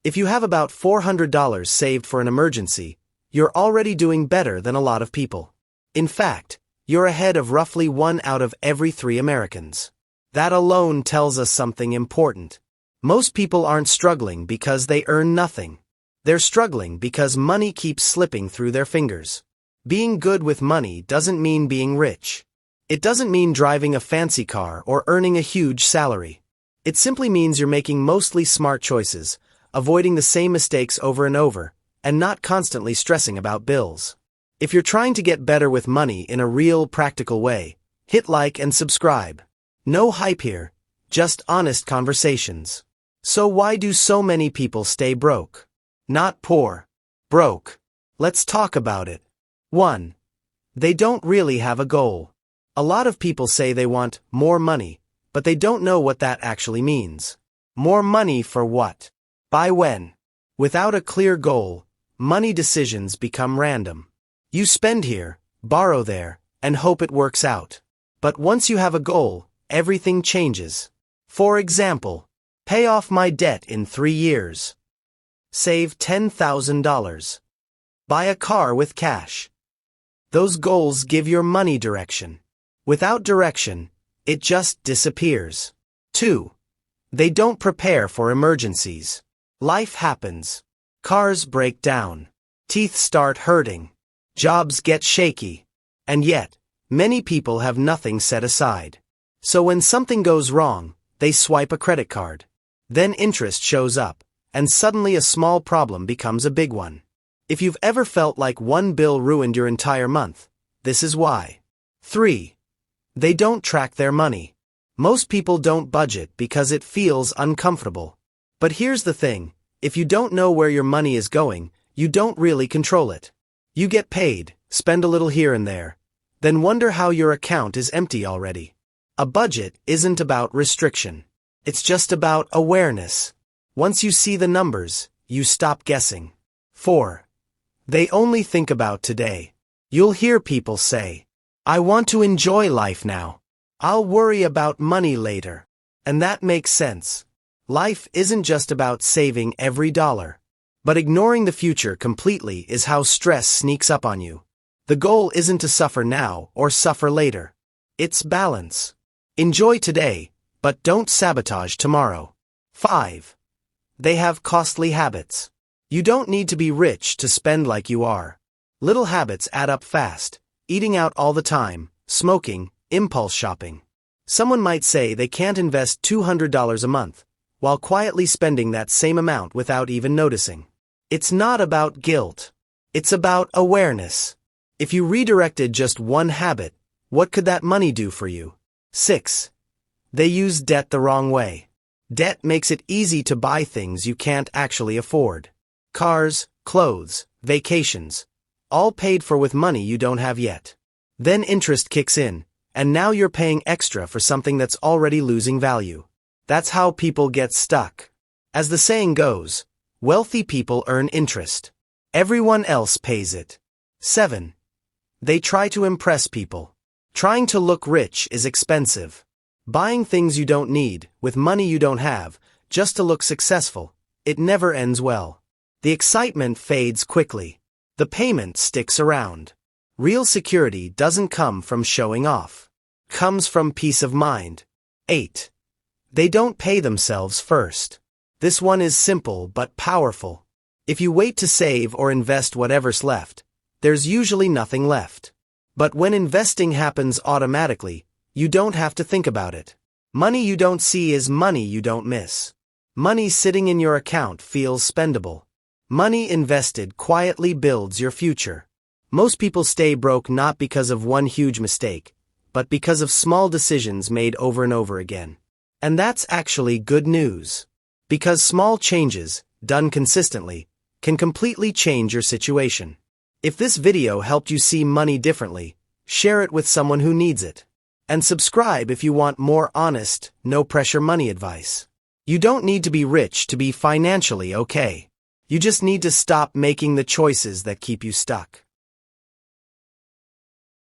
If you have about $400 saved for an emergency, you're already doing better than a lot of people. In fact, you're ahead of roughly 1 out of every 3 Americans. That alone tells us something important. Most people aren't struggling because they earn nothing. They're struggling because money keeps slipping through their fingers. Being good with money doesn't mean being rich. It doesn't mean driving a fancy car or earning a huge salary. It simply means you're making mostly smart choices, avoiding the same mistakes over and over, and not constantly stressing about bills. If you're trying to get better with money in a real, practical way, hit like and subscribe. No hype here, just honest conversations. So why do so many people stay broke? Not poor. Broke. Let's talk about it. 1. They don't really have a goal. A lot of people say they want more money, but they don't know what that actually means. More money for what? By when? Without a clear goal, money decisions become random. You spend here, borrow there, and hope it works out. But once you have a goal, everything changes. For example, pay off my debt in 3 years. Save $10,000. Buy a car with cash. Those goals give your money direction. Without direction, it just disappears. 2. They don't prepare for emergencies. Life happens. Cars break down. Teeth start hurting. Jobs get shaky. And yet, many people have nothing set aside. So when something goes wrong, they swipe a credit card. Then interest shows up, and suddenly a small problem becomes a big one. If you've ever felt like one bill ruined your entire month, this is why. 3. They don't track their money. Most people don't budget because it feels uncomfortable. But here's the thing, if you don't know where your money is going, you don't really control it. You get paid, spend a little here and there, then wonder how your account is empty already. A budget isn't about restriction. It's just about awareness. Once you see the numbers, you stop guessing. 4. They only think about today. You'll hear people say, I want to enjoy life now. I'll worry about money later. And that makes sense. Life isn't just about saving every dollar. But ignoring the future completely is how stress sneaks up on you. The goal isn't to suffer now or suffer later. It's balance. Enjoy today, but don't sabotage tomorrow. 5. They have costly habits. You don't need to be rich to spend like you are. Little habits add up fast. Eating out all the time, smoking, impulse shopping. Someone might say they can't invest $200 a month, while quietly spending that same amount without even noticing. It's not about guilt. It's about awareness. If you redirected just one habit, what could that money do for you? 6. They use debt the wrong way. Debt makes it easy to buy things you can't actually afford. Cars, clothes, vacations. All paid for with money you don't have yet. Then interest kicks in, and now you're paying extra for something that's already losing value. That's how people get stuck. As the saying goes, wealthy people earn interest. Everyone else pays it. 7. They try to impress people. Trying to look rich is expensive. Buying things you don't need, with money you don't have, just to look successful, it never ends well. The excitement fades quickly. The payment sticks around. Real security doesn't come from showing off. Comes from peace of mind. 8. They don't pay themselves first. This one is simple but powerful. If you wait to save or invest whatever's left, there's usually nothing left. But when investing happens automatically, you don't have to think about it. Money you don't see is money you don't miss. Money sitting in your account feels spendable. Money invested quietly builds your future. Most people stay broke not because of one huge mistake, but because of small decisions made over and over again. And that's actually good news. Because small changes, done consistently, can completely change your situation. If this video helped you see money differently, share it with someone who needs it. And subscribe if you want more honest, no-pressure money advice. You don't need to be rich to be financially okay. You just need to stop making the choices that keep you stuck.